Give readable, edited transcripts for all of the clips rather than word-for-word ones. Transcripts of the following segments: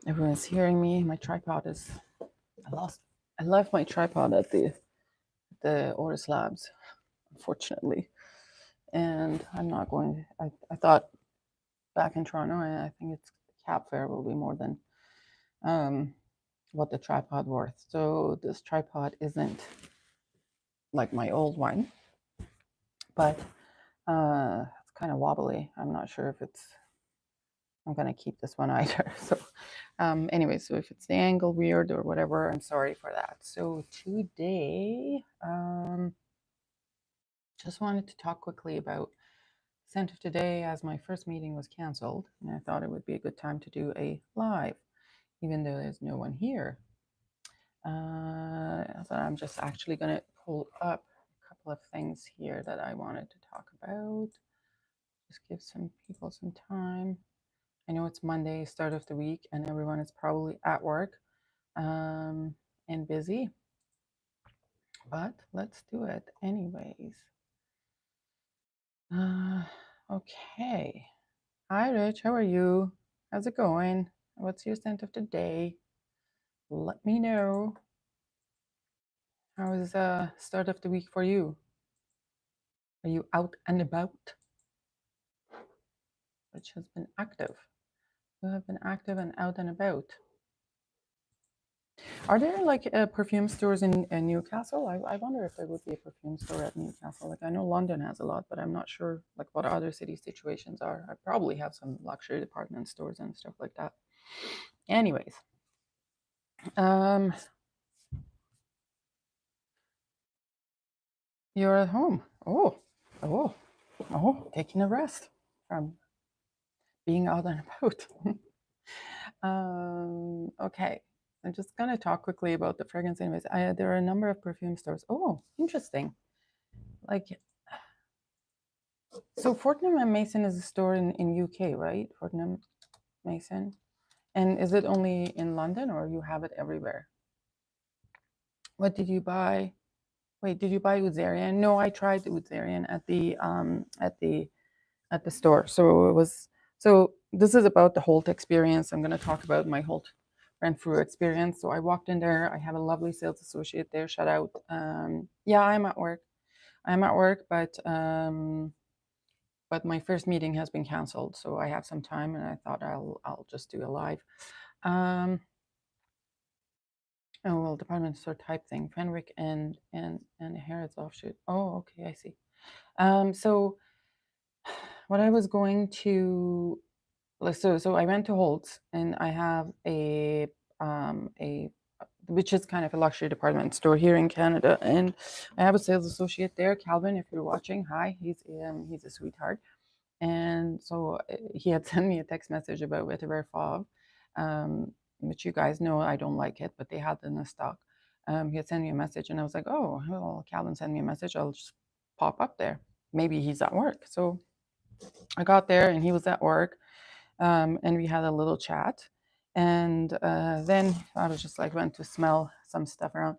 Everyone's hearing me. My tripod is. I left my tripod at the Oris Labs, unfortunately, and I'm not going. I thought back in Toronto, I think it's cab fare will be more than what the tripod worth. So this tripod isn't like my old one, but it's kind of wobbly. I'm not sure if I'm going to keep this one either. So anyway, so if it's the angle weird or whatever, I'm sorry for that. So today, just wanted to talk quickly about scent of today, as my first meeting was canceled, and I thought it would be a good time to do a live, even though there's no one here. So I'm just actually going to pull up a couple of things here that I wanted to talk about. Just give some people some time. I know it's Monday, start of the week, and everyone is probably at work and busy, but let's do it anyways. Okay. Hi, Rich. How are you? How's it going? What's your scent of the day? Let me know. How is start of the week for you? Are you out and about? Which has been active. You have been active and out and about. Are there like perfume stores in Newcastle? I wonder if there would be a perfume store at Newcastle. Like I know London has a lot, but I'm not sure like what other city situations are. I probably have some luxury department stores and stuff like that. Anyways, you're at home. Oh, taking a rest from being out and about. Okay, I'm just gonna talk quickly about the fragrance. Anyways, there are a number of perfume stores. Oh, interesting. Like, so Fortnum and Mason is a store in UK, right? Fortnum Mason, and is it only in London or you have it everywhere? What did you buy? Wait, did you buy Uzarian? No, I tried the Uzarian at the store. So it was so this is about the Holt experience. I'm going to talk about my Holt ran through experience. So I walked in there. I have a lovely sales associate there. Shout out. Yeah, I'm at work. But my first meeting has been canceled, so I have some time, and I thought I'll just do a live. Oh well, department store type thing, Fenwick and Harrods offshoot. Oh, okay, I see. So what I was going to so I went to Holt's and I have a which is kind of a luxury department store here in Canada, and I have a sales associate there, Calvin. If you're watching, hi, he's a sweetheart, and so he had sent me a text message about Vetiver Fauve, which you guys know I don't like it, but they had it in the stock. He had sent me a message, and I was like, oh, well, Calvin sent me a message. I'll just pop up there. Maybe he's at work. So I got there, and he was at work, and we had a little chat. And then I was just like, went to smell some stuff around.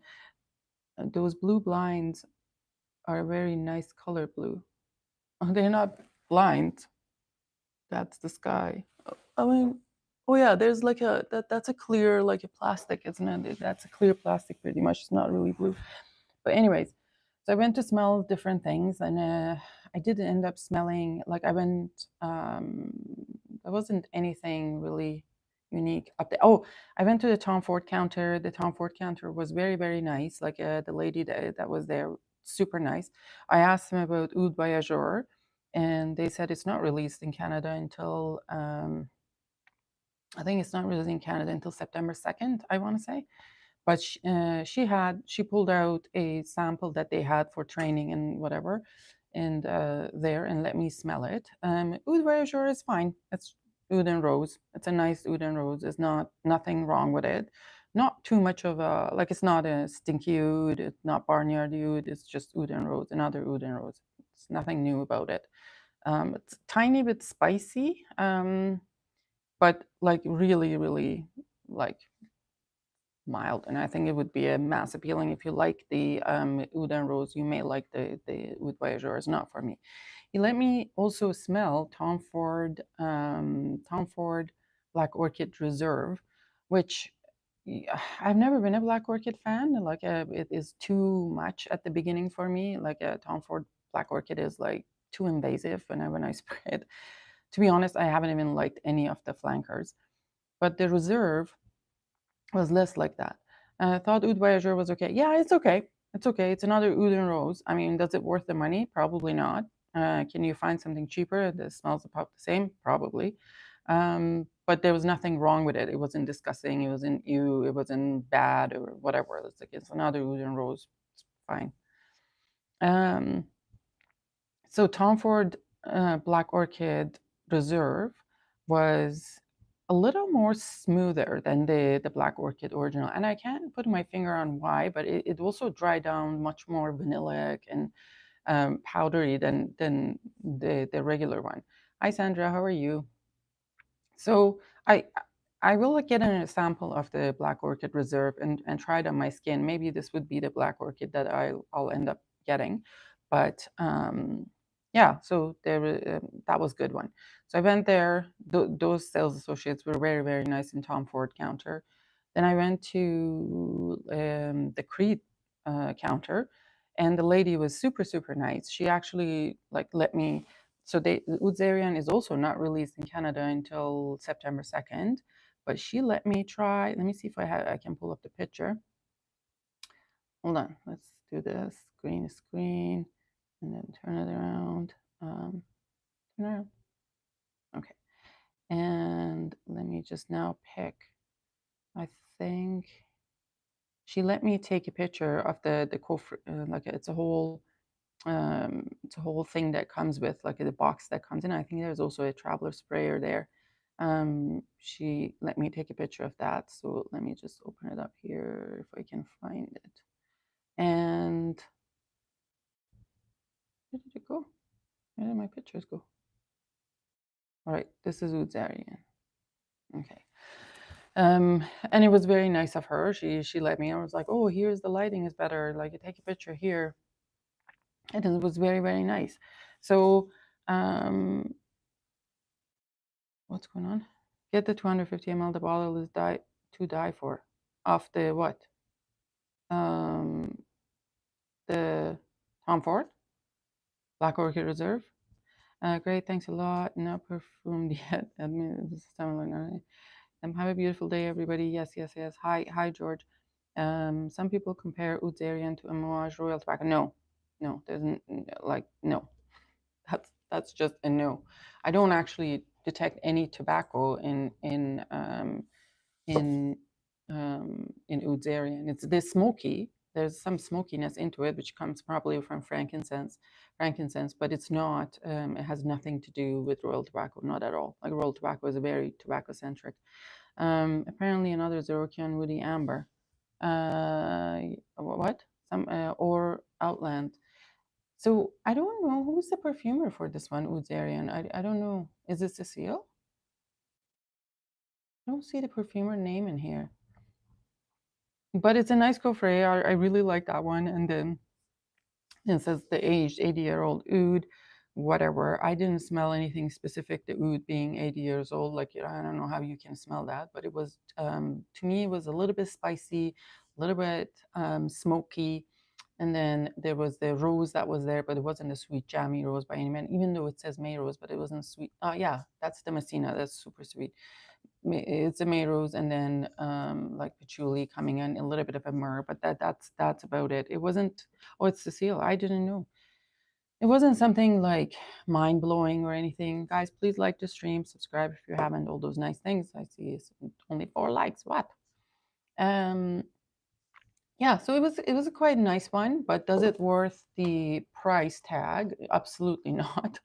Those blue blinds are a very nice color blue. They're not blinds. That's the sky. I mean, oh yeah, there's like that's a clear like a plastic, isn't it? That's a clear plastic pretty much. It's not really blue. But anyways, so I went to smell different things, and I did end up smelling like I went. There wasn't anything really unique up there. Oh, I went to the Tom Ford counter. The Tom Ford counter was very very nice. Like the lady that was there, super nice. I asked them about Oud Voyager, and they said it's not released in Canada until I think it's not released in Canada until September 2nd, I want to say. But she pulled out a sample that they had for training and whatever, and there and let me smell it. Oud Voyager is fine. It's oud and rose. It's a nice oud and rose. There's nothing wrong with it. Not too much of a like. It's not a stinky oud. It's not barnyard oud. It's just oud and rose. Another oud and rose. It's nothing new about it. It's a tiny bit spicy, but like really, really like mild. And I think it would be a mass appealing if you like the Oud and Rose. You may like the Oud Voyager. It's not for me. He let me also smell Tom Ford Black Orchid Reserve. which I've never been a black orchid fan. Like it is too much at the beginning for me. Like a Tom Ford black orchid is like too invasive when I spray it. To be honest, I haven't even liked any of the flankers, but the reserve was less like that. I thought Oud Voyager was okay. Yeah, it's okay. It's okay. It's another Oud and Rose. I mean, does it worth the money? Probably not. Can you find something cheaper that smells about the same? Probably. But there was nothing wrong with it. It wasn't disgusting. It wasn't ew. It wasn't bad or whatever. It's like it's another Oud and Rose. It's fine. So Tom Ford Black Orchid Reserve was a little more smoother than the Black Orchid original. And I can't put my finger on why, but it also dried down much more vanillic and powdery than the regular one. Hi, Sandra. How are you? So I will get a sample of the Black Orchid Reserve and try it on my skin. Maybe this would be the Black Orchid that I'll end up getting. But yeah, so that was a good one. So I went there. Those sales associates were very, very nice in Tom Ford counter. Then I went to the Creed counter, and the lady was super, super nice. She actually like let me. So Oud Zarian is also not released in Canada until September 2nd, but she let me try. Let me see if I can pull up the picture. Hold on, let's do this. Screen to screen, and then turn it around. Turn around. Okay, and let me just now pick. I think she let me take a picture of the like it's a whole thing that comes with like the box that comes in. I think there's also a traveler sprayer there. She let me take a picture of that. So let me just open it up here if I can find it. And where did it go? Where did my pictures go? All right, this is Oud Zarian. Okay. And it was very nice of her. She let me. I was like, oh, here's the lighting is better. Like, take a picture here. And it was very, very nice. So, what's going on? Get the 250 ml. The bottle is to die for. Off the what? The Tom Ford Black Orchid Reserve. Great, thanks a lot. Not perfumed yet. Have a beautiful day, everybody. Yes, yes, yes. Hi, George. Some people compare Oud Zarian to Amouage Royal Tobacco. No, no, there's like no. That's just a no. I don't actually detect any tobacco in Oud Zarian. It's this smoky. There's some smokiness into it, which comes probably from frankincense, but it's not. It has nothing to do with royal tobacco, not at all. Like royal tobacco is a very tobacco centric. Apparently, another Zorokian woody amber. What? Some or Outland. So I don't know who's the perfumer for this one, Oud Zarian. I don't know. Is this Cecile? I don't see the perfumer name in here. But it's a nice coffret. I really like that one. And then it says the aged 80-year-old oud, whatever. I didn't smell anything specific to oud being 80 years old. Like, I don't know how you can smell that, but it was, to me, it was a little bit spicy, a little bit smoky. And then there was the rose that was there, but it wasn't a sweet jammy rose by any means, even though it says May rose, but it wasn't sweet. Oh, yeah, that's the Messina. That's super sweet. It's a May rose and then like patchouli coming in, a little bit of a myrrh, but that's about it. It wasn't, oh, it's Cecile. I didn't know. It wasn't something like mind blowing or anything. Guys, please like the stream, subscribe if you haven't, all those nice things. I see it's only 4 likes. What? Yeah, so it was a quite nice one, but does it worth the price tag? Absolutely not.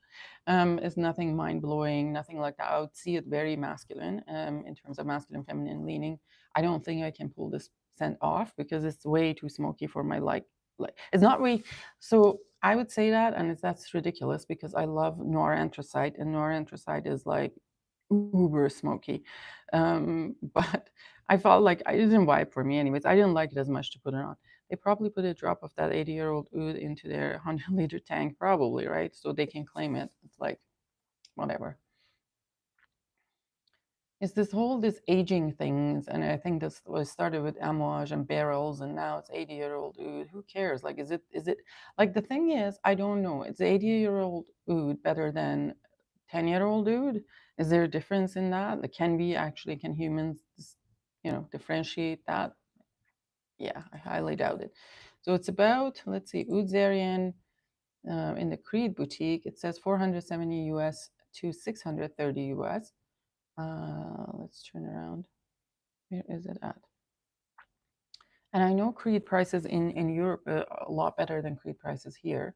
It's nothing mind blowing, nothing like that. I would see it very masculine in terms of masculine feminine leaning. I don't think I can pull this scent off because it's way too smoky for my like it's not really. So I would say that, and that's ridiculous because I love noir anthracite, and noir anthracite is like uber smoky. But I felt like I didn't buy it for me anyways. I didn't like it as much to put it on. They probably put a drop of that 80-year-old oud into their 100-liter tank, probably, right? So they can claim it. It's like, whatever. It's this aging things, and I think this was started with amouage and barrels, and now it's 80-year-old oud. Who cares? Like, is it like the thing is, I don't know. It's 80-year-old oud better than 10-year-old oud? Is there a difference in that? Like, can humans, differentiate that? Yeah, I highly doubt it. So it's about, let's see, Oud Zarian in the Creed boutique. It says 470 US to 630 US. Let's turn around. Where is it at? And I know Creed prices in Europe are a lot better than Creed prices here,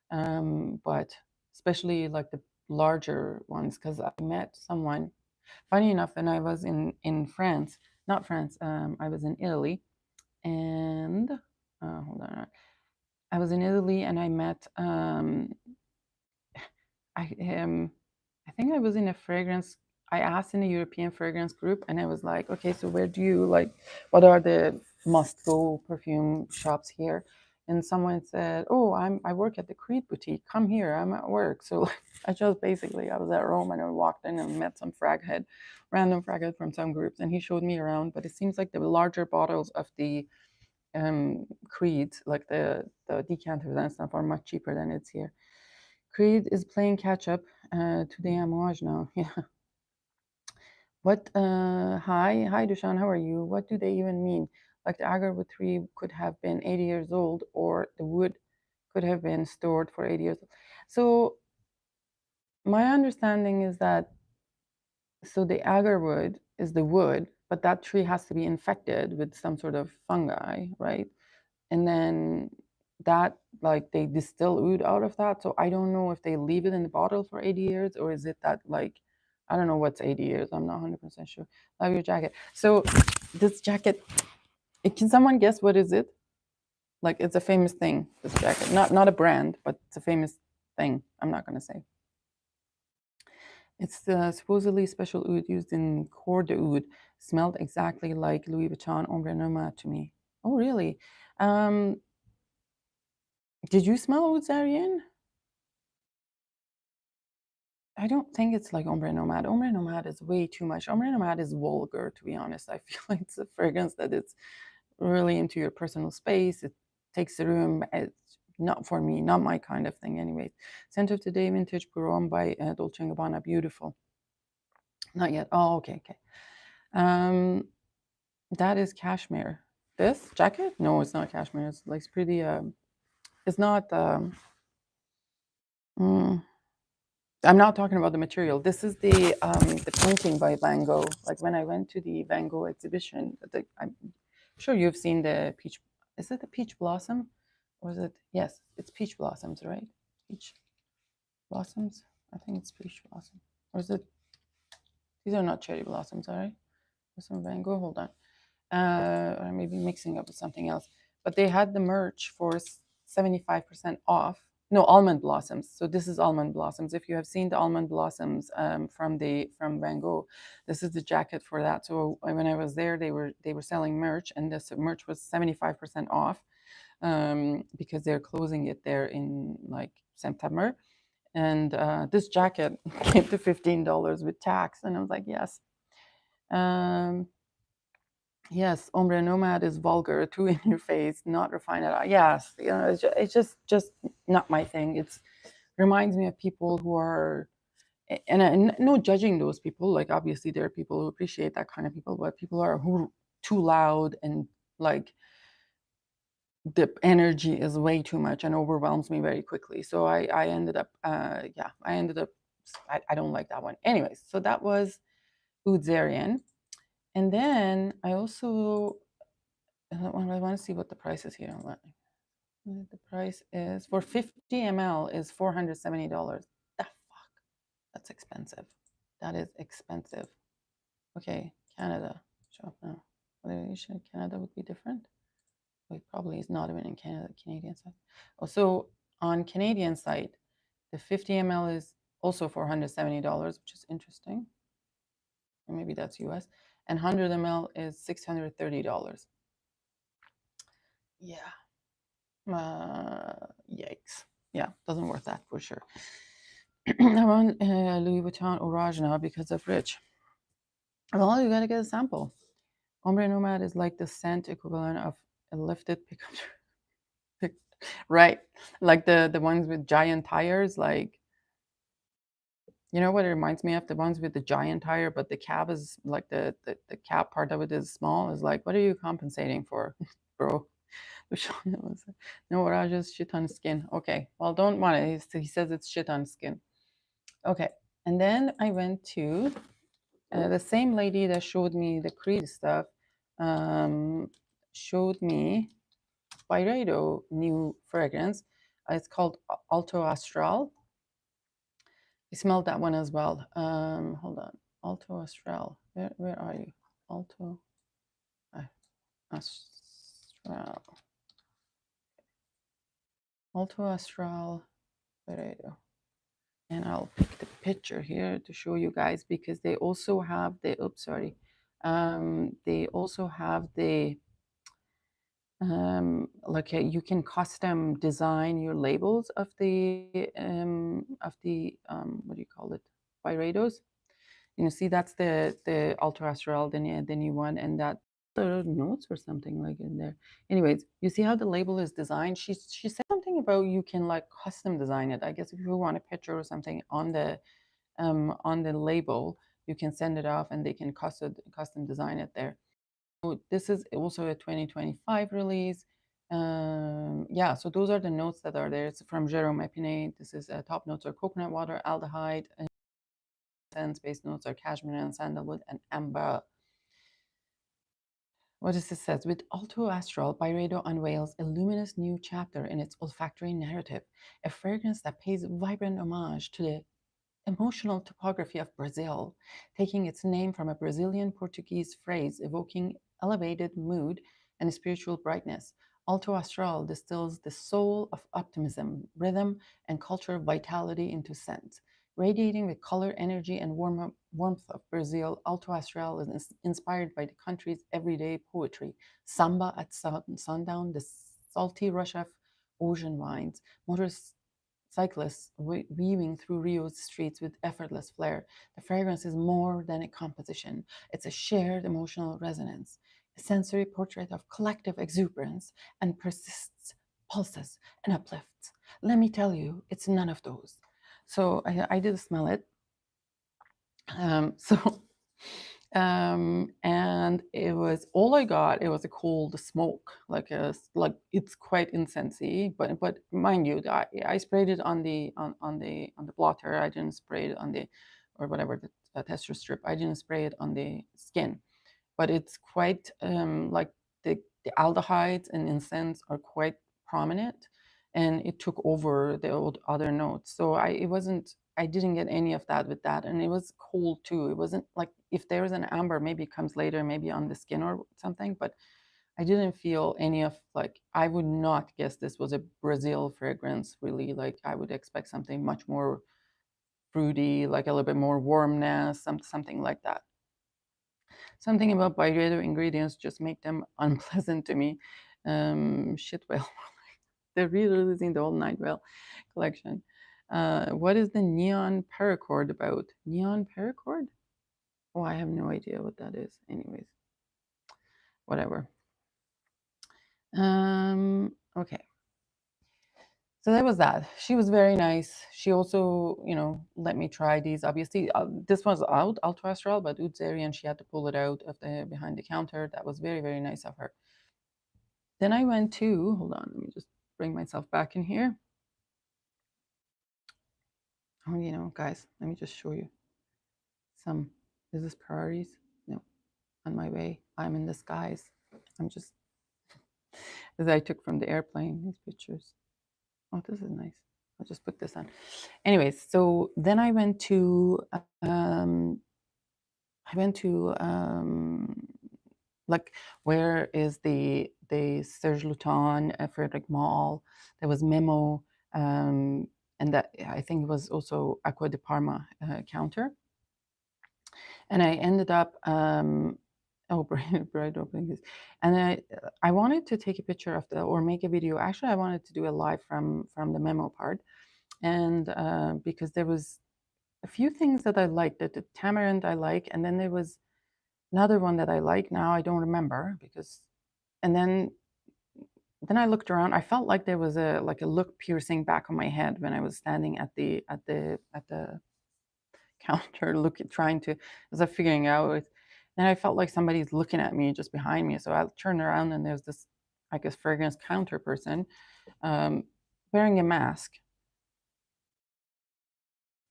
but especially like the larger ones, because I met someone. Funny enough, when I was in France, not France, I was in Italy, and hold on, I was in Italy and I met I think I was in a fragrance. I asked in a European fragrance group, and I was like, okay, so where do you like? What are the must-go perfume shops here? And someone said, oh, I work at the Creed boutique. Come here, I'm at work. So I was at Rome and I walked in and met some random fraghead from some groups, and he showed me around. But it seems like the larger bottles of the Creed, like the decanters and stuff, are much cheaper than it's here. Creed is playing catch up to the amouage now. Yeah. What? Hi, Dushan. How are you? What do they even mean? Like the agarwood tree could have been 80 years old, or the wood could have been stored for 80 years. So my understanding is that the agarwood is the wood, but that tree has to be infected with some sort of fungi, right? And then that, like, they distill oud out of that. So I don't know if they leave it in the bottle for 80 years, or is it that, like, I don't know what's 80 years. I'm not 100% sure. Love your jacket. So this jacket, can someone guess what is it? Like, it's a famous thing, this jacket. Not a brand, but it's a famous thing. I'm not going to say. It's the supposedly special oud used in Cour d'Oud. Smelled exactly like Louis Vuitton Ombre Nomade to me. Oh, really? Um, did you smell Oud Zarian? I don't think it's like Ombre Nomade. Ombre Nomade is way too much. Ombre Nomade is vulgar, to be honest. I feel like it's a fragrance that it's really into your personal space. It takes the room. It's not for me, not my kind of thing, anyways. Scent of Today Vintage Pour by Dolce & Gabbana. Beautiful. Not yet. Oh, okay, okay. That is cashmere. This jacket? No, it's not cashmere. It's like pretty. It's not. I'm not talking about the material. This is the painting by Van Gogh. Like when I went to the Van Gogh exhibition, I'm sure you've seen the peach. Is it the peach blossom, or is it? Yes, it's peach blossoms, right? Peach blossoms. I think it's peach blossom, or is it? These are not cherry blossoms, all right? There's some Van Gogh. Hold on. Or maybe mixing up with something else. But they had the merch for 75% off. No, almond blossoms. So this is almond blossoms. If you have seen the almond blossoms from Van Gogh, this is the jacket for that. So when I was there, they were selling merch, and this merch was 75% off because they're closing it there in like September. And this jacket came to $15 with tax, and I was like, yes. Yes, ombre nomad is vulgar, too in your face, not refined at all. Yes, it's just not my thing. It's reminds me of people who are, and no judging those people. Like obviously there are people who appreciate that kind of people, but people who are too loud and like the energy is way too much and overwhelms me very quickly. So I ended up, I don't like that one. Anyways, so that was Oud Zarian. And then I also I want to see what the price is here. The price is for 50 ml is $470. The fuck, that's expensive. That is expensive. Okay, Canada shop now. Canada would be different. Wait, probably is not even in Canada. Canadian side. Oh, so on Canadian side, the 50 ml is also $470, which is interesting. Or maybe that's US. And 100 ml is $630. Yeah. Yikes. Yeah, doesn't worth that for sure. I want Louis Vuitton Orange now because of Rich. Well, you gotta get a sample. Ombre Nomad is like the scent equivalent of a lifted pickup truck. Right. Like the ones with giant tires, like, you know what it reminds me of? The ones with the giant tire, but the cab is like the cab part of it is small. Is like, what are you compensating for, bro? Was, no, Raj is shit on skin. Okay, well, don't want it. He says it's shit on skin. Okay, and then I went to the same lady that showed me the Creed stuff. Showed me Byredo new fragrance. It's called Alto Astral. I smelled that one as well. Hold on. Alto Astral. Where are you? Alto Astral. Alto Astral. Byredo. And I'll pick the picture here to show you guys because they also have the, oops, sorry. They also have the, like you can custom design your labels of the what do you call it, Byredos. You know, see that's the Ultra Astral, the new one, and that the notes or something like in there. Anyways, you see how the label is designed. She said something about you can like custom design it. I guess if you want a picture or something on the label, you can send it off and they can custom design it there. So this is also a 2025 release. Yeah, so those are the notes that are there. It's from Jerome Epinay. This is top notes are coconut water, aldehyde, and base notes are cashmere and sandalwood and amber. What does this says? With Alto Astral, Byredo unveils a luminous new chapter in its olfactory narrative, a fragrance that pays vibrant homage to the emotional topography of Brazil, taking its name from a Brazilian Portuguese phrase evoking elevated mood and spiritual brightness. Alto Astral distills the soul of optimism, rhythm, and cultural vitality into scent. Radiating with color, energy, and warmth of Brazil, Alto Astral is inspired by the country's everyday poetry. Samba at sundown, the salty rush of ocean winds, cyclists weaving through Rio's streets with effortless flair. The fragrance is more than a composition, it's a shared emotional resonance, a sensory portrait of collective exuberance and persists, pulses, and uplifts. Let me tell you, it's none of those. So I did smell it. So and it was all I got. It was a cold smoke, like it's quite incensey, but mind you, I sprayed it on the blotter. I didn't spray it on the or whatever the tester strip. I didn't spray it on the skin, but it's quite like the aldehydes and incense are quite prominent, and it took over the old other notes. So I didn't get any of that with that, and it was cold too. It wasn't like if there is an amber, maybe it comes later, maybe on the skin or something, but I didn't feel any of like I would not guess this was a Brazil fragrance really. Like I would expect something much more fruity, like a little bit more warmness, something like that. Something about Byredo ingredients just make them unpleasant to me. Shit, well, they're re-releasing the whole Night Well collection. What is the neon paracord about? Neon paracord? Oh, I have no idea what that is. Anyways, whatever. Okay. So that was that. She was very nice. She also, you know, let me try these. Obviously, this was out Ultra Astral, but Oud Zarian, she had to pull it out of the behind the counter. That was very, very nice of her. Then I went to, hold on, let me just bring myself back in here. Oh, you know, guys, let me just show you some. Is this priorities? No, on my way. I'm in the skies. I'm just, as I took from the airplane, these pictures. Oh, this is nice. I'll just put this on. Anyways, so then I went to, like, where is the Serge Luton, Frederick Mall? There was Memo, and that I think it was also Acqua di Parma counter. And I ended up, oh, bright opening this, and I wanted to take a picture of the or make a video. Actually, I wanted to do a live from the Memo part, and because there was a few things that I liked. That the tamarind I like, and then there was another one that I like now, I don't remember because, and then I looked around. I felt like there was a look piercing back on my head when I was standing at the counter, trying to, as I'm figuring out it. And I felt like somebody's looking at me just behind me. So I turned around and there's this, I guess, fragrance counter person um, wearing a mask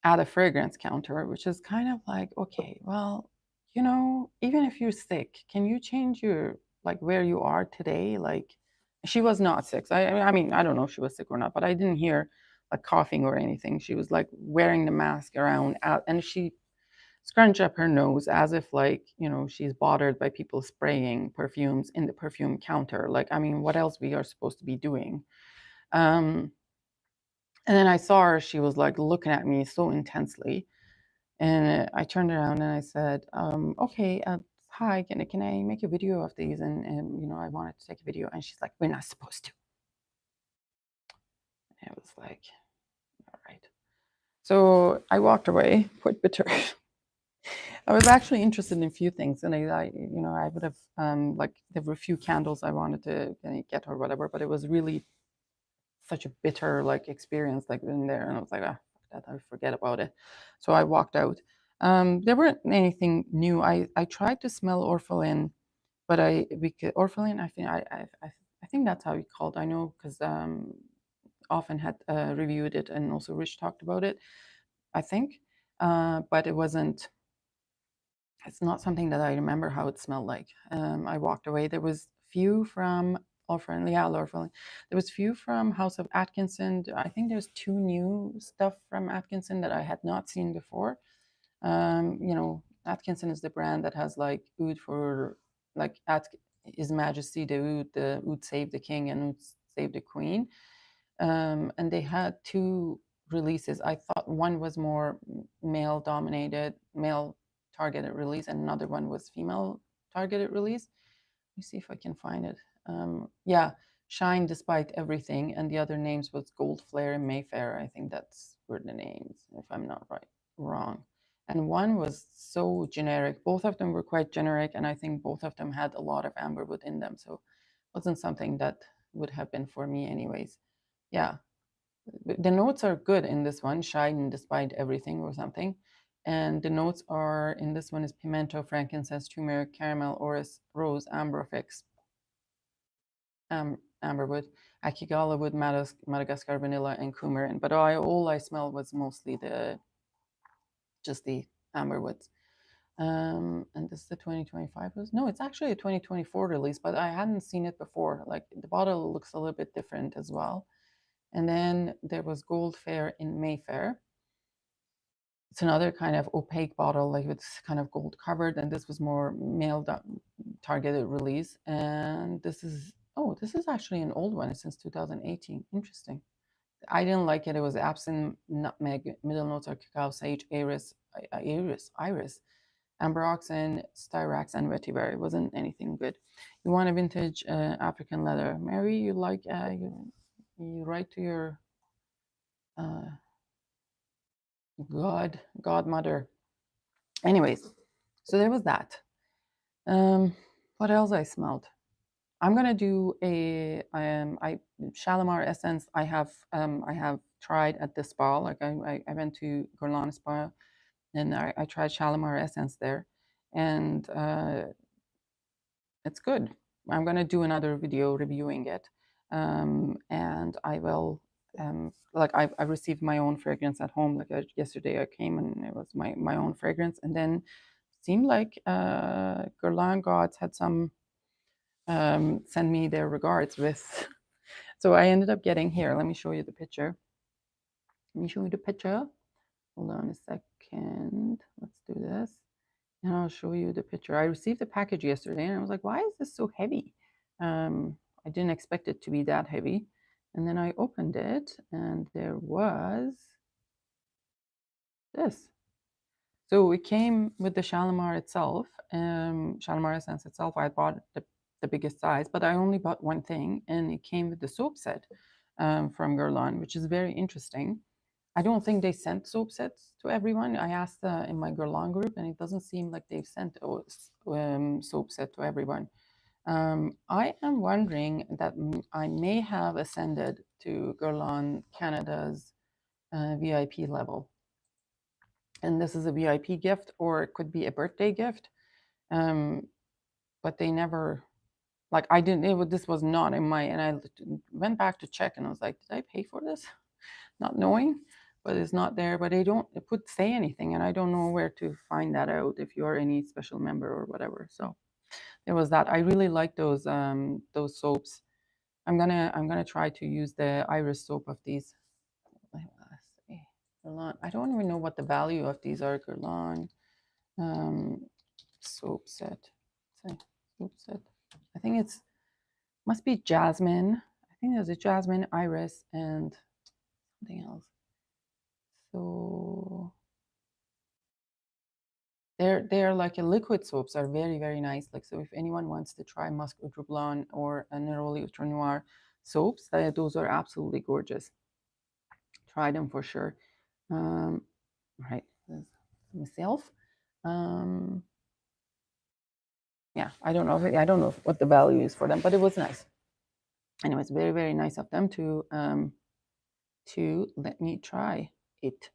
at a fragrance counter, which is kind of like, okay, well, even if you're sick, can you change your, like, where you are today? Like, she was not sick. So I mean, I don't know if she was sick or not, but I didn't hear like coughing or anything. She was like wearing the mask around out, and she scrunched up her nose as if like, she's bothered by people spraying perfumes in the perfume counter. Like, I mean, what else we are supposed to be doing? Um, and then I saw her, she was like looking at me so intensely. And I turned around and I said, okay, hi, can I make a video of these? And I wanted to take a video. And she's like, we're not supposed to. And I was like, all right. So I walked away, quite bitter. I was actually interested in a few things, and I would have like, there were a few candles I wanted to get or whatever, but it was really such a bitter like experience like in there, and I was like, ah, fuck that, I forget about it. So I walked out. There weren't anything new. I tried to smell orphelin, but because orphelin, I think that's how you called. I know because often had reviewed it, and also Rich talked about it, I think, but it wasn't. It's not something that I remember how it smelled like. I walked away. There was few from Orphan, yeah, Orphan. There was few from House of Atkinson. I think there's two new stuff from Atkinson that I had not seen before. Atkinson is the brand that has like Oud for like at His Majesty the Oud Save the King and Oud Save the Queen. And they had two releases. I thought one was more male dominated, male targeted release, and another one was female targeted release. Let me see if I can find it. Yeah, Shine Despite Everything, and the other names was Gold Flare and Mayfair. I think that's were the names, if I'm not wrong. And one was so generic. Both of them were quite generic, and I think both of them had a lot of amberwood in them. So it wasn't something that would have been for me anyways. Yeah, the notes are good in this one, Shine Despite Everything or something. And the notes are in this one is pimento, frankincense, turmeric, caramel, orris, rose, amber fix, amberwood, akigala wood, Madagascar vanilla, and coumarin. But all I smelled was mostly just the amberwoods. And this is the 2025 was no, it's actually a 2024 release, but I hadn't seen it before. Like the bottle looks a little bit different as well. And then there was Gold Fair in Mayfair. It's another kind of opaque bottle, like it's kind of gold covered, and this was more male targeted release. And this is actually an old one. It's since 2018. Interesting. I didn't like it. It was absinthe, nutmeg, middle notes are cacao, sage, iris, amber oxen, styrax, and vetiver. It wasn't anything good. You want a vintage African leather, Mary? You like you write to your godmother. Anyways, so there was that. What else I smelled? I'm gonna do a Shalimar essence. I have tried at the spa. Like I went to Guerlain spa, and I tried Shalimar essence there, and it's good. I'm gonna do another video reviewing it, and I will. Like I received my own fragrance at home. Like yesterday, I came and it was my own fragrance, and then seemed like Guerlain gods had some send me their regards with. So I ended up getting here. Let me show you the picture. Let me show you the picture. Hold on a second. Let's do this. And I'll show you the picture. I received the package yesterday and I was like, why is this so heavy? I didn't expect it to be that heavy. And then I opened it and there was this. So it came with the Shalimar itself, Shalimar essence itself. I bought the biggest size, but I only bought one thing, and it came with the soap set from Guerlain, which is very interesting. I don't think they sent soap sets to everyone. I asked in my Guerlain group, and it doesn't seem like they've sent a soap set to everyone. I am wondering that I may have ascended to Guerlain Canada's VIP level. And this is a VIP gift, or it could be a birthday gift. But they never, like, I didn't, this was not in my, and I went back to check and I was like, did I pay for this? Not knowing, but it's not there. But they don't say anything, and I don't know where to find that out if you're any special member or whatever. So there was that. I really like those soaps. I'm gonna try to use the iris soap of these. Let's see. Guerlain. I don't even know what the value of these are. Guerlain soap set. Soap set. I think it's must be jasmine. I think there's a jasmine, iris, and something else. So they're like a liquid soaps are very, very nice. Like, so if anyone wants to try Musc Outre Blanc or a Neroli Outre Noir soaps, those are absolutely gorgeous. Try them for sure. Right, myself. Yeah, I don't know what the value is for them, but it was nice. Anyways, very, very nice of them to let me try it.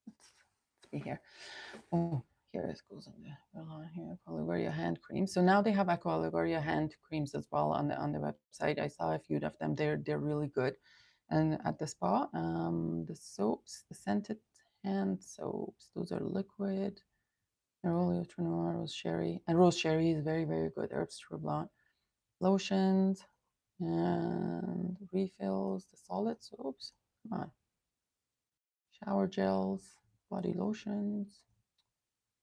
Let's see here. Oh, here it goes on the here, Aqua Liguria hand cream. So now they have Aqua Liguria hand creams as well on the website. I saw a few of them. They're really good. And at the spa, the soaps, the scented hand soaps, those are liquid. Neroli Outre Noir, Rose Sherry, and Rose Sherry is very, very good. Herbs True Blanc, lotions, and refills. The solid soaps. Come on. Shower gels, body lotions.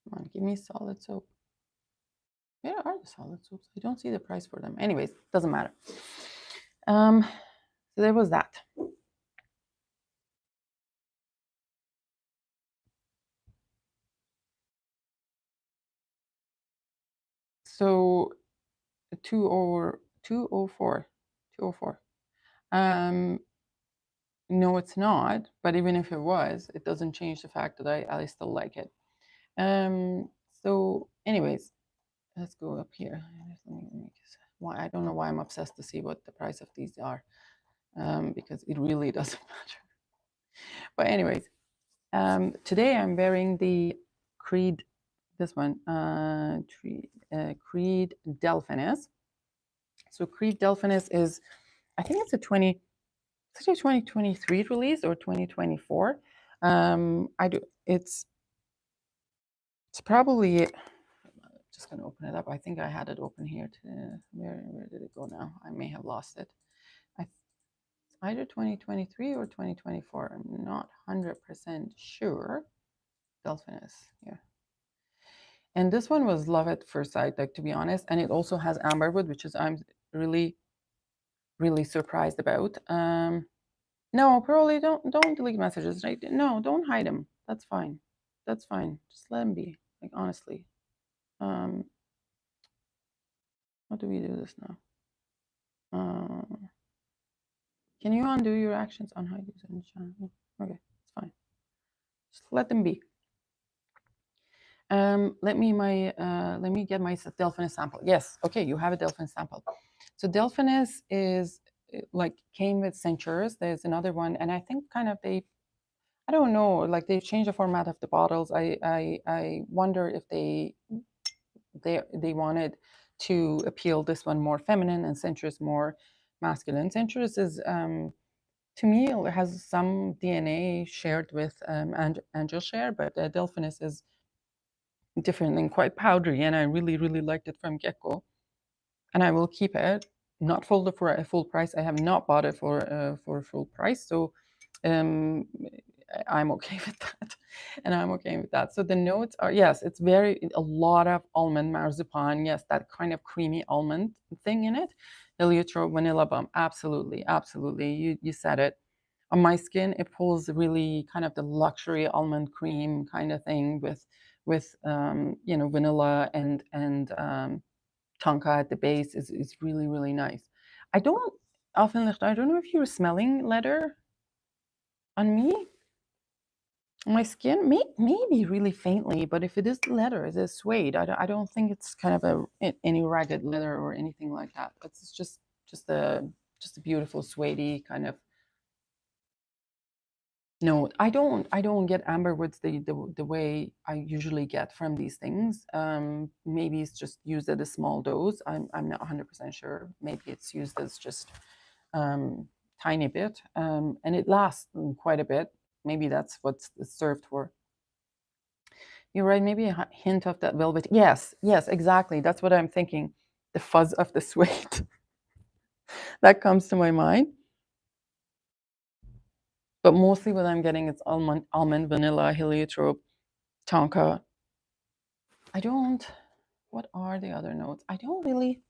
Come on, give me solid soap. Where are the solid soaps? I don't see the price for them. Anyways, doesn't matter. So there was that. So 204. No, it's not. But even if it was, it doesn't change the fact that I still like it. So anyways, let's go up here. Why I don't know why I'm obsessed to see what the price of these are, because it really doesn't matter. But anyways, today I'm wearing the Creed, this one, Creed Delphinus. So Creed Delphinus is, I think it's a 2023 release or 2024. It's probably, just gonna open it up. I think I had it open here. Where did it go now? I may have lost it. It's either 2023 or 2024. I'm not 100% sure. Delphinus, yeah. And this one was love at first sight, like, to be honest. And it also has amberwood, which is I'm really, really surprised about. No, Pearly, don't delete messages. Right? No, don't hide them. That's fine. That's fine. Just let them be. Like, honestly. How do we do this now? Can you undo your actions on hide user in the channel? Okay, it's fine. Just let them be. Let me get my Delphinus sample. Yes, okay, you have a Delphinus sample. So Delphinus is like came with Centurus. There's another one, and I think kind of I don't know, like they changed the format of the bottles. I wonder if they wanted to appeal this one more feminine and Centurus more masculine. Centurus is to me it has some DNA shared with Angel Share, but Delphinus is different and quite powdery, and I really, really liked it from get-go. And I will keep it, not for a full price. I have not bought it for full price, so um, I'm okay with that, and I'm okay with that. So the notes are, yes, it's a lot of almond marzipan, yes, that kind of creamy almond thing in it. Heliotrope, vanilla bum, absolutely, absolutely. You said it. On my skin, it pulls really kind of the luxury almond cream kind of thing with vanilla and tonka at the base is really, really nice. I don't know if you're smelling leather. On me, my skin, maybe really faintly, but if it is leather, it is suede. I don't think it's kind of any ragged leather or anything like that. It's just a beautiful suede kind of. No, I don't get amberwoods the way I usually get from these things. Maybe it's just used at a small dose. I'm not 100% sure. Maybe it's used as just um, tiny bit, and it lasts quite a bit. Maybe that's what's served for. You're right. Maybe a hint of that velvet. Yes, yes, exactly. That's what I'm thinking. The fuzz of the suede that comes to my mind. But mostly what I'm getting is almond, vanilla, heliotrope, tonka. I don't. What are the other notes? I don't really.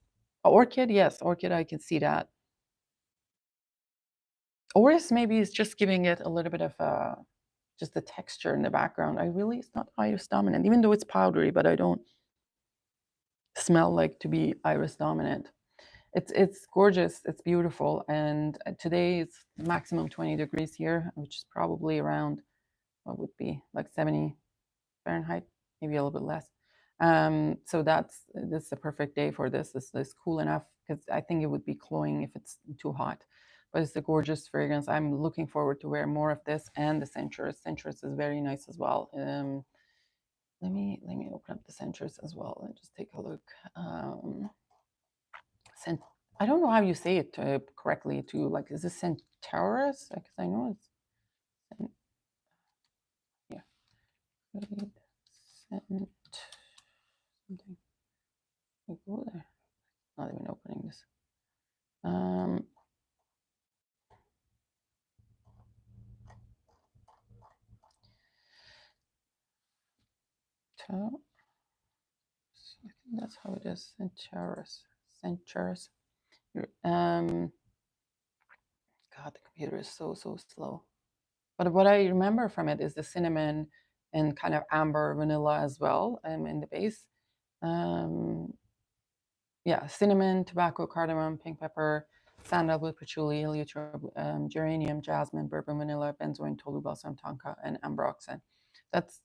Orchid, yes, orchid. I can see that. Orris maybe is just giving it a little bit of just the texture in the background. It's not iris dominant, even though it's powdery, but I don't smell like to be iris dominant. It's gorgeous, it's beautiful, and today it's maximum 20 degrees here, which is probably around what would be like 70 Fahrenheit, maybe a little bit less. So this is a perfect day for this. This is cool enough because I think it would be cloying if it's too hot. But it's a gorgeous fragrance. I'm looking forward to wear more of this and the Centurus. Centurus is very nice as well. Let me open up the Centurus as well and just take a look. Cent- I don't know how you say it correctly. To like, is this Centaurus? Because I know it's yeah. Something. Go there. Not even opening this. I think that's how it is. Centurus. Centurus. God, the computer is so slow. But what I remember from it is the cinnamon and kind of amber vanilla as well in the base. Um, yeah, cinnamon, tobacco, cardamom, pink pepper, sandalwood, patchouli, heliotrope, geranium, jasmine, bourbon, vanilla, benzoin, tolu, balsam, tonka, and ambroxan. That's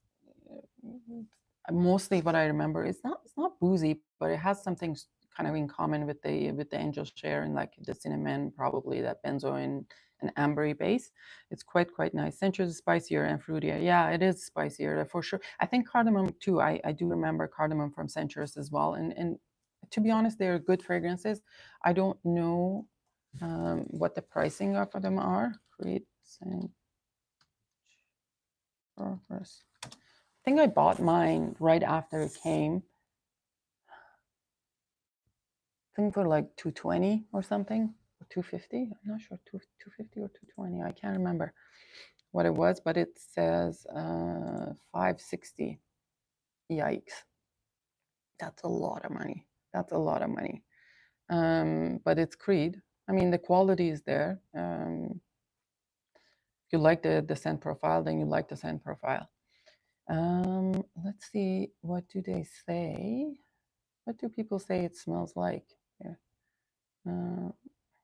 mostly what I remember. It's not boozy, but it has something kind of in common with the angel share and like the cinnamon, probably that benzoin and ambery base. It's quite nice. Century is spicier and fruitier. Yeah, it is spicier for sure. I think cardamom too. I do remember cardamom from Centurus as well. And to be honest, they're good fragrances. I don't know what the pricing of them are. Creed Centurus. I think I bought mine right after it came. I think for like 220 or something, or 250. I'm not sure, 250 or 220. I can't remember what it was, but it says 560. Yikes. That's a lot of money. That's a lot of money. But it's Creed. I mean, the quality is there. If you like the scent profile, then you like the scent profile. Let's see, what do they say? What do people say it smells like? Here.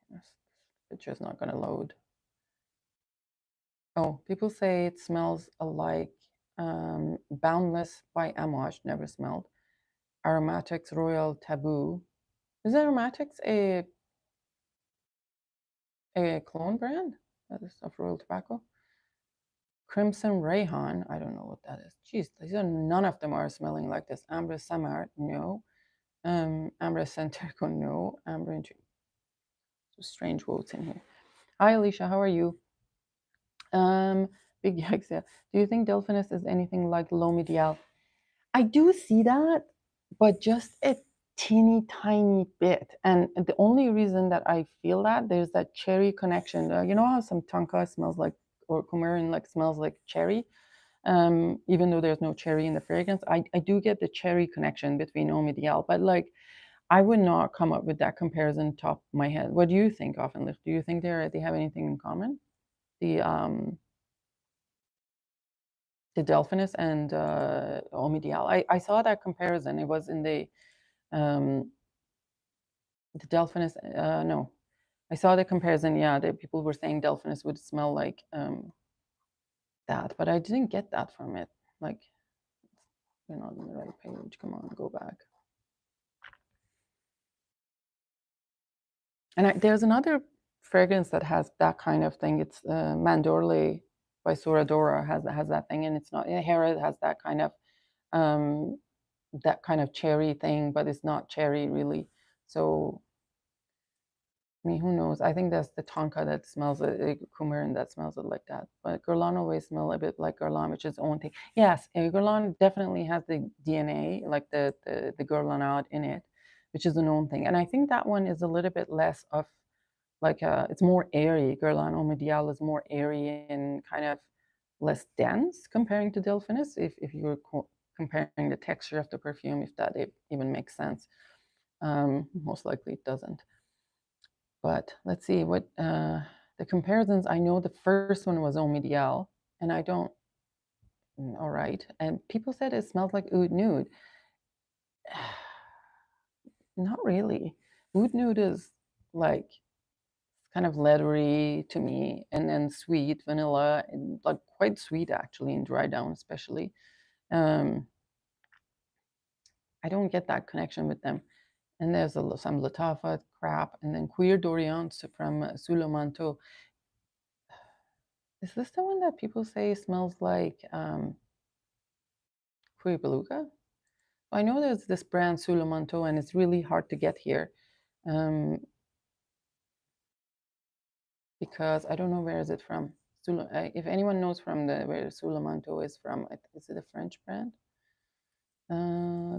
This picture's not going to load. Oh, people say it smells alike. Boundless by Amouage, never smelled. Aromatics Royal Taboo. Is Aromatics a clone brand of Royal Tobacco? Crimson Rayhan, I don't know what that is. Jeez, none of them are smelling like this. Ambre Samar, no. Ambre Centerco, no. Ambre strange quotes in here. Hi, Alicia, how are you? Big yikes, yeah. Do you think Delphinus is anything like Lomidial? I do see that, but just a teeny tiny bit. And the only reason that I feel that, there's that cherry connection. You know how some tonka smells like, or coumarin like smells like cherry? Even though there's no cherry in the fragrance, I do get the cherry connection between Omidial, but like I would not come up with that comparison top of my head. What do you think, Offenlicht? Do you think they have anything in common? The Delphinus and Omidial. I saw that comparison. It was in um, the Delphinus. No, I saw the comparison. Yeah, the people were saying Delphinus would smell like that, but I didn't get that from it. Like, you're not on the right page. Come on, go back. And there's another fragrance that has that kind of thing. It's Mandorle by Soradora has that thing, and it's not. Hera has um, that kind of cherry thing, but it's not cherry really. So, I mean, who knows? I think that's the tonka that smells it, coumarin that smells it like that. But Guerlain always smell a bit like Guerlain, which is its own thing. Yes, Guerlain definitely has the DNA, like the Guerlainade in it, which is an own thing. And I think that one is a little bit less of like it's more airy. Guerlain Oud is more airy and kind of less dense comparing to Delphinus. If you're comparing the texture of the perfume, if that even makes sense, most likely it doesn't. But let's see what the comparisons. I know the first one was Oud, and I don't. All right, and people said it smells like Oud Nude. Not really. Oud Nude is like kind of leathery to me, and then sweet vanilla, and like quite sweet actually in dry down, especially. Um, I don't get that connection with them. And there's some Latafa crap, and then Cuir d'Orient from Sous Manteau. Is this the one that people say smells like Cuir Beluga? I know there's this brand Sous Manteau, and it's really hard to get here. Because I don't know where is it from. If anyone knows from where Sous Manteau is from, is it a French brand?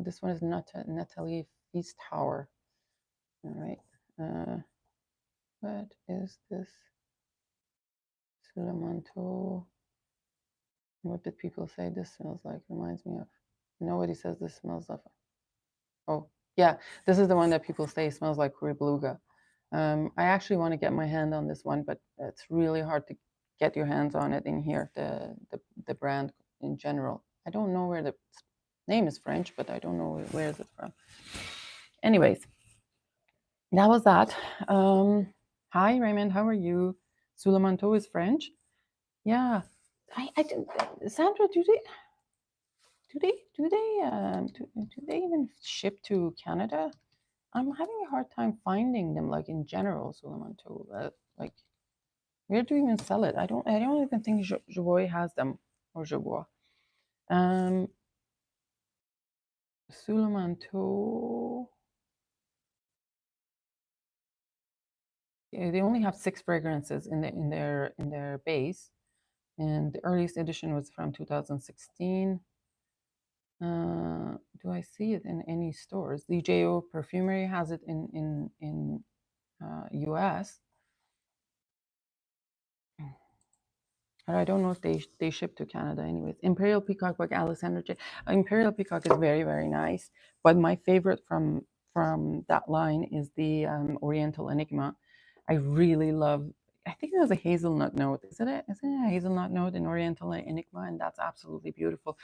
This one is Nathalie Feast Tower. All right. What is this? Sous Manteau. What did people say this smells like? Reminds me of. Nobody says this smells of. Oh, yeah. This is the one that people say smells like Cuir Beluga. I actually want to get my hand on this one, but it's really hard to get your hands on it in here, the brand in general. I don't know where the name is French, but I don't know where is it from. Anyways, that was that. Hi, Raymond. How are you? Sous Manteau is French. Yeah. Sandra, do they even ship to Canada? I'm having a hard time finding them, like in general, Sous Manteau. Like, where do you even sell it? I don't even think Jovoy has them, or Jovoy. Sous Manteau. They only have 6 fragrances in their base, and the earliest edition was from 2016. Do I see it in any stores? DJO Perfumery has it in US. But I don't know if they ship to Canada anyways. Imperial Peacock by Alexander J. Imperial Peacock is very, very nice. But my favorite from that line is the Oriental Enigma. I really love, I think there's a hazelnut note. Isn't it a hazelnut note in Oriental Enigma? And that's absolutely beautiful.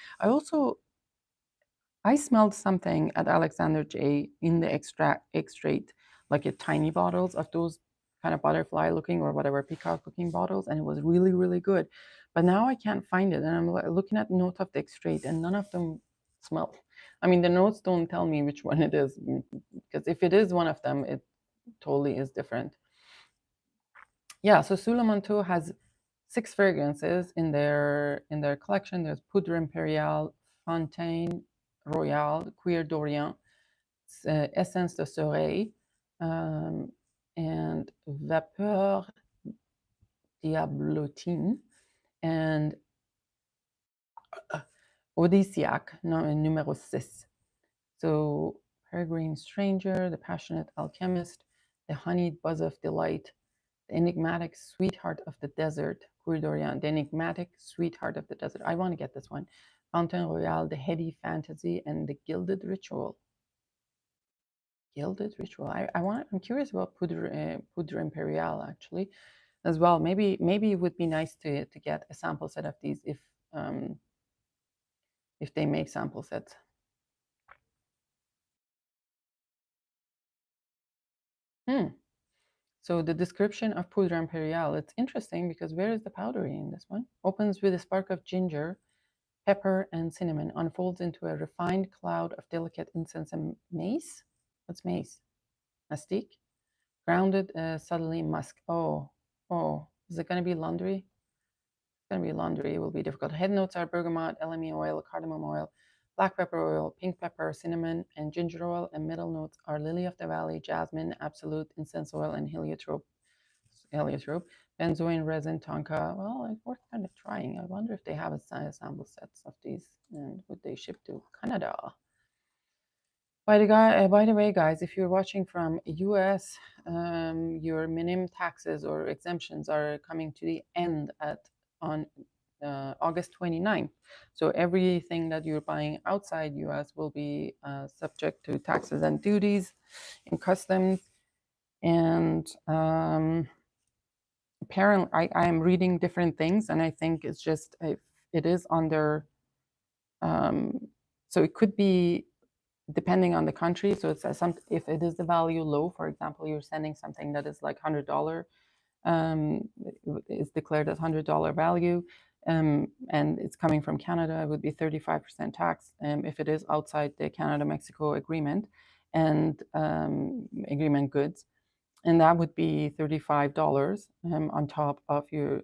I smelled something at Alexander J in the extract, like a tiny bottles of those kind of butterfly looking or whatever peacock looking bottles, and it was really, really good. But now I can't find it, and I'm looking at note of the extract, and none of them smell. I mean, the notes don't tell me which one it is, because if it is one of them, it totally is different. Yeah, so Sous Manteau has 6 fragrances in their collection. There's Poudre Impériale, Fontaine Royale, Cuir d'Orient, Essence de Soleil, and Vapeur Diablotine, and Odysseiaque, numero 6. So Peregrine Stranger, The Passionate Alchemist, The Honeyed Buzz of Delight, The Enigmatic Sweetheart of the Desert, Cuir d'Orient, The Enigmatic Sweetheart of the Desert. I want to get this one. Fontaine Royale, The Heady Fantasy, and The Gilded Ritual. Gilded Ritual. I'm curious about Poudre Imperiale actually, as well. Maybe it would be nice to get a sample set of these if they make sample sets. So the description of Poudre Imperiale, it's interesting because where is the powdery in this one? Opens with a spark of ginger, pepper, and cinnamon, unfolds into a refined cloud of delicate incense and mace. What's mace? Mastique? Grounded subtly musk. Oh, is it going to be laundry? It's going to be laundry. It will be difficult. Head notes are bergamot, elemi oil, cardamom oil, black pepper oil, pink pepper, cinnamon, and ginger oil. And middle notes are lily of the valley, jasmine, absolute, incense oil, and heliotrope. Benzoin resin, tonka. Well, it's worth kind of trying. I wonder if they have a sample sets of these, and would they ship to Canada? By the way, guys, if you're watching from US, your minimum taxes or exemptions are coming to the end on August 29th. So everything that you're buying outside US will be subject to taxes and duties and customs. And apparently, I am reading different things, and I think it's just it is under. So it could be depending on the country. So it's if it is the value low, for example, you're sending something that is like $100, is declared as $100 value, and it's coming from Canada, it would be 35% tax. If it is outside the Canada-Mexico agreement and agreement goods, and that would be $35 on top of your,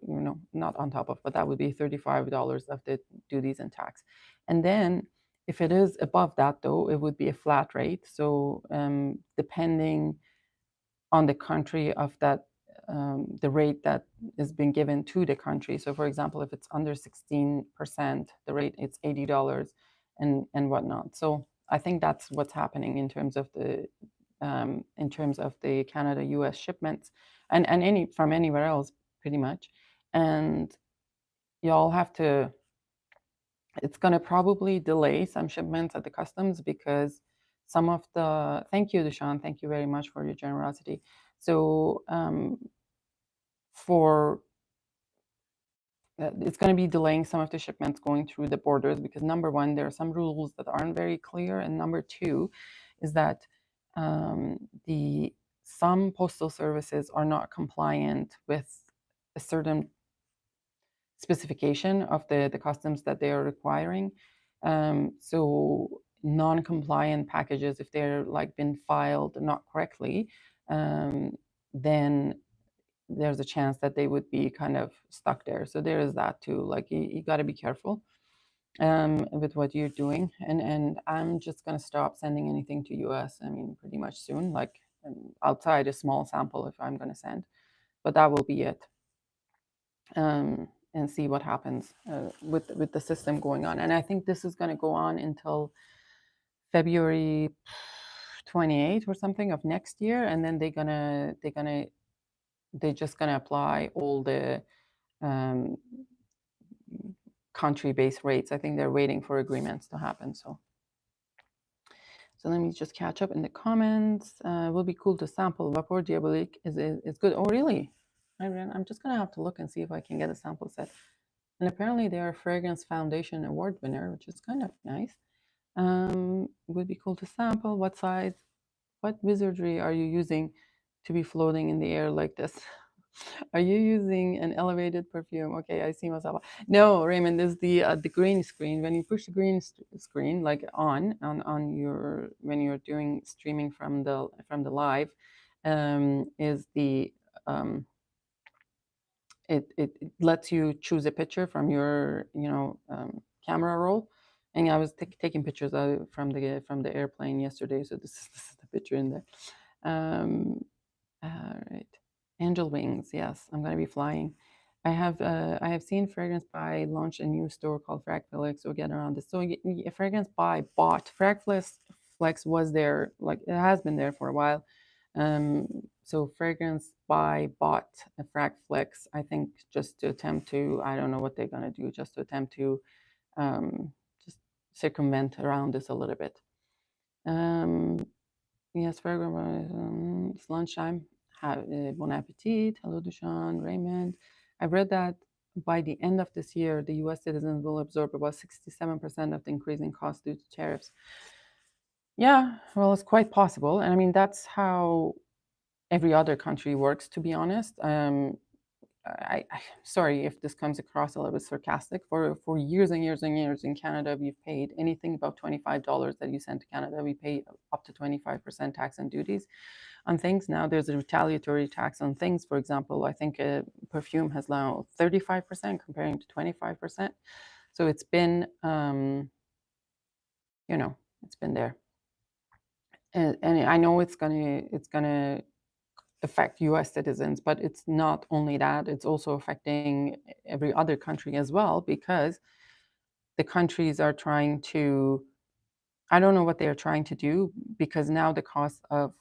not on top of, but that would be $35 of the duties and tax. And then if it is above that, though, it would be a flat rate. So depending on the country of that, the rate that is being given to the country. So for example, if it's under 16%, the rate, it's $80 and whatnot. So I think that's what's happening in terms of the Canada-US shipments and any from anywhere else, pretty much. And y'all have to, it's going to probably delay some shipments at the customs because some of the, thank you, Deshaun, thank you very much for your generosity. So it's going to be delaying some of the shipments going through the borders because number one, there are some rules that aren't very clear, and number two is that some postal services are not compliant with a certain specification of the customs that they are requiring. So non-compliant packages, if they're like been filed not correctly, then there's a chance that they would be kind of stuck there. So there is that too. Like you got to be careful with what you're doing. And I'm just going to stop sending anything to US. I mean, pretty much soon, like outside a small sample if I'm going to send, but that will be it. And see what happens with the system going on. And I think this is going to go on until February 28 or something of next year, and then they're just gonna apply all the country-based rates. I think they're waiting for agreements to happen. So let me just catch up in the comments. It will be cool to sample. Vapor Diabolique is good. Oh, really? I'm just gonna have to look and see if I can get a sample set. And apparently they are a Fragrance Foundation Award winner, which is kind of nice. It would be cool to sample. What size, what wizardry are you using to be floating in the air like this? Are you using an elevated perfume? Okay, I see myself. No, Raymond, this is the green screen. When you push the green screen, like on your, when you're doing streaming from the live, is the it lets you choose a picture from your camera roll, and I was taking pictures from the airplane yesterday, so this is the picture in there. All right, angel wings. Yes, I'm going to be flying. I have seen Fragrance By launch a new store called Fragflex, so get around this. So Fragrance By bought Fragflex was there, like it has been there for a while. So Fragrance By bought a Fragflex, I think, just to attempt to, I don't know what they're going to do, just to attempt to just circumvent around this a little bit. Yes, Fragrance, it's lunchtime. Bon appetit. Hello, Dushan, Raymond. I've read that by the end of this year, the US citizens will absorb about 67% of the increasing cost due to tariffs. Yeah, well, it's quite possible. And I mean, that's how every other country works, to be honest. Sorry if this comes across a little bit sarcastic. For years and years and years in Canada, we've paid anything about $25 that you send to Canada. We pay up to 25% tax and duties on things. Now there's a retaliatory tax on things. For example, I think perfume has now 35% comparing to 25%. So it's been, it's been there, and I know it's gonna affect U.S. citizens, but it's not only that; it's also affecting every other country as well, because the countries are trying to. I don't know what they are trying to do, because now the cost of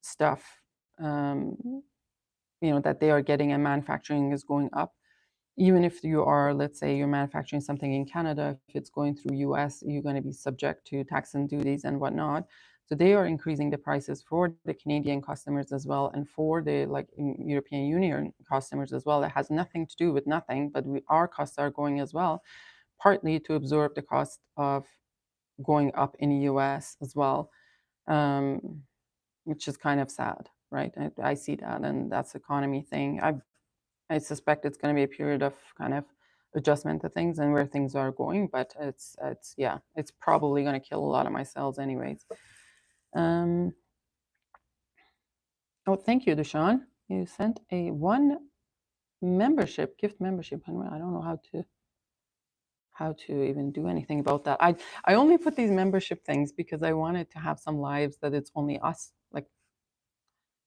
stuff, um, that they are getting and manufacturing is going up. Even if you are, let's say, you're manufacturing something in Canada, if it's going through US, you're going to be subject to tax and duties and whatnot. So they are increasing the prices for the Canadian customers as well, and for the European Union customers as well. It has nothing to do with nothing, but our costs are going as well, partly to absorb the cost of going up in the US as well, um, which is kind of sad, right? I see that, and that's economy thing. I suspect it's going to be a period of kind of adjustment to things and where things are going, but it's probably going to kill a lot of my cells anyways. Oh, thank you, Deshaun. You sent a one gift membership. I don't know how to even do anything about that. I only put these membership things because I wanted to have some lives that it's only us, like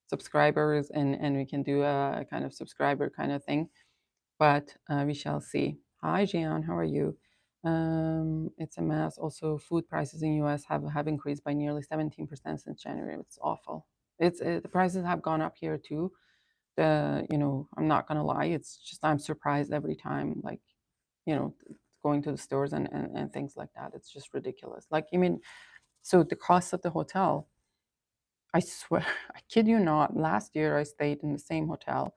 subscribers, and we can do a kind of subscriber kind of thing. But we shall see. Hi, Gian, how are you? It's a mess. Also, food prices in US have increased by nearly 17% since January. It's awful. The prices have gone up here too. I'm not gonna lie. It's just I'm surprised every time, like, going to the stores and things like that. It's just ridiculous. Like, I mean, so the cost of the hotel, I swear, I kid you not, last year I stayed in the same hotel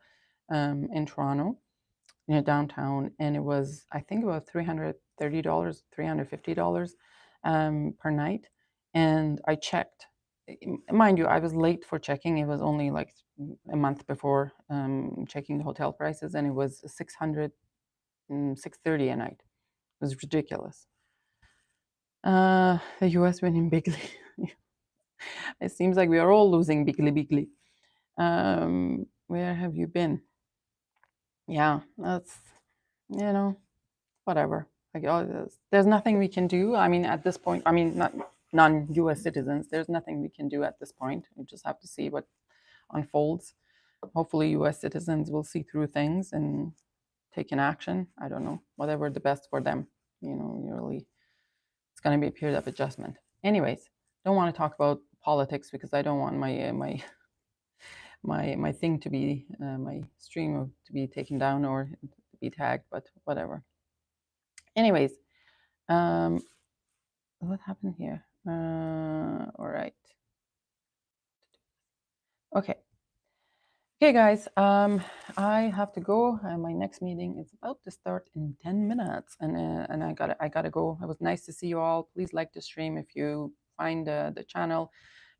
in Toronto, downtown, and it was, I think, about $330, $350 per night. And I checked. Mind you, I was late for checking. It was only like a month before checking the hotel prices, and it was 630 a night. It was ridiculous. The US winning bigly. It seems like we are all losing bigly. Where have you been? Yeah, that's, whatever. Like, there's nothing we can do. I mean, at this point, I mean, not non-US citizens, there's nothing we can do at this point. We just have to see what unfolds. Hopefully US citizens will see through things and take an action. I don't know, whatever the best for them. Really, it's going to be a period of adjustment. Anyways, don't want to talk about politics because I don't want my thing to be my stream to be taken down or to be tagged, but whatever. Anyways, what happened here? All right. Okay. Okay, guys. I have to go. My next meeting is about to start in 10 minutes, and I gotta go. It was nice to see you all. Please like the stream if you find the channel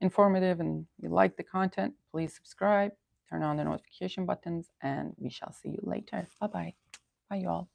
informative and you like the content. Please subscribe, turn on the notification buttons, and we shall see you later. Bye bye. Bye, you all.